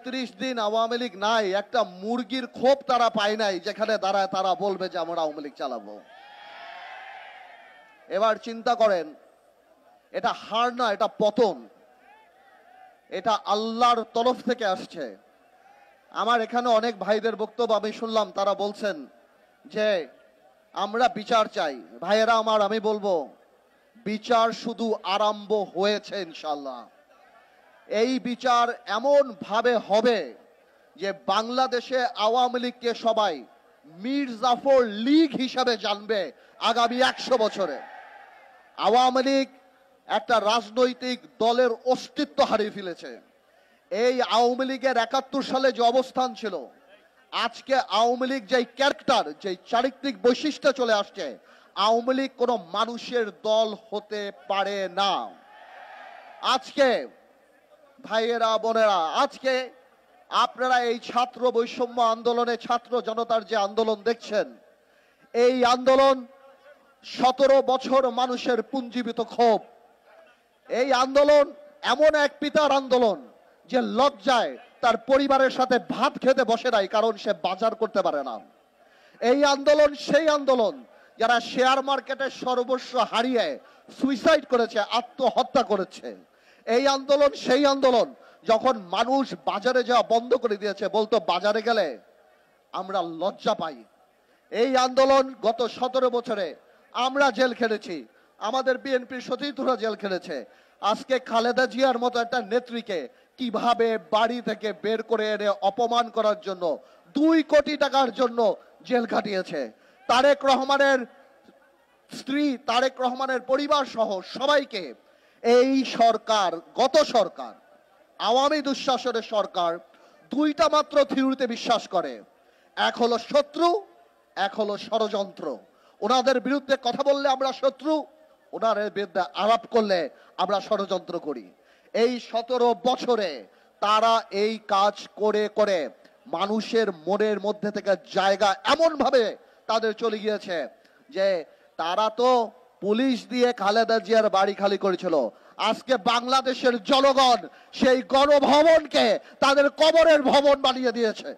30 দিন আওয়ামী লীগ নাই, একটা মুরগির খোপ তারা পায় নাই যেখানে দাঁড়ায় তারা বলবে যে আমরা আওয়ামী লীগ চালাবো। এবার চিন্তা করেন, এটা হার না, এটা পতন, এটা আল্লাহর তরফ থেকে আসছে। আমার এখানে অনেক ভাইদের বক্তব্য আমি শুনলাম, তারা বলছেন যে আমরা বিচার চাই। ভাইয়েরা আমার, আমি বলবো বিচার শুধু আরম্ভ হয়েছে ইনশাআল্লাহ। এই বিচার এমন ভাবে হবে যে বাংলাদেশে আওয়ামী লীগকে সবাই মীর জাফর লীগ হিসাবে জানবে আগামী 100 বছরে। আওয়ামী লীগ একটা রাজনৈতিক দলের অস্তিত্ব হারিয়ে ফেলেছে। এই আওয়ামী লীগের 71 সালে যে অবস্থান ছিল, আজকে আওয়ামী লীগ যেই ক্যারেক্টার, যেই চারিত্রিক বৈশিষ্ট্য চলে আসছে, আওয়ামী লীগ কোনো মানুষের দল হতে পারে না। আজকে ভাইয়েরা বোনেরা, আজকে আপনারা এই ছাত্র বৈষম্য আন্দোলনে, ছাত্র জনতার যে আন্দোলন দেখছেন, এই আন্দোলন 17 বছর মানুষের পুঞ্জীবিত ক্ষোভ। এই আন্দোলন এমন এক পিতার আন্দোলন যে লজ্জায় তার পরিবারের সাথে ভাত খেতে বসে নাই, কারণ সে বাজার করতে পারে না। এই আন্দোলন সেই আন্দোলন যারা শেয়ার মার্কেটে সর্বস্ব হারিয়ে সুইসাইড করেছে, আত্মহত্যা করেছে। এই আন্দোলন সেই আন্দোলন যখন মানুষ বাজারে যাওয়া বন্ধ করে দিয়েছে, বলতো বাজারে গেলে আমরা লজ্জা পাই। এই আন্দোলন গত 17 বছরে আমরা জেল খেটেছি, আমাদের বিএনপির সতীর্থরা জেল খেটেছে। আজকে খালেদা জিয়ার মতো একটা নেত্রীকে কিভাবে বাড়ি থেকে বের করে এনে অপমান করার জন্য 2 কোটি টাকার জন্য জেল খাটিয়েছে। তারেক রহমানের স্ত্রী, তারেক রহমানের পরিবার সহ সবাইকে এই সরকার, গত সরকার, আওয়ামী দুঃশাসনের সরকার, 2টা মাত্র থিওরিতে বিশ্বাস করে। এক হলো শত্রু, এক হলো ষড়যন্ত্র। ওনাদের বিরুদ্ধে কথা বললে আমরা শত্রু, ওনাদের বিরুদ্ধে আলাপ করলে আমরা ষড়যন্ত্র করি। এই 17 বছরে তারা এই কাজ করে করে মানুষের মনের মধ্যে থেকে জায়গা এমন ভাবে তাদের চলে গিয়েছে যে তারা তো পুলিশ দিয়ে খালেদা জিয়ার বাড়ি খালি করেছিল, আজকে বাংলাদেশের জনগণ সেই গণভবনকে তাদের কবরের ভবন বানিয়ে দিয়েছে।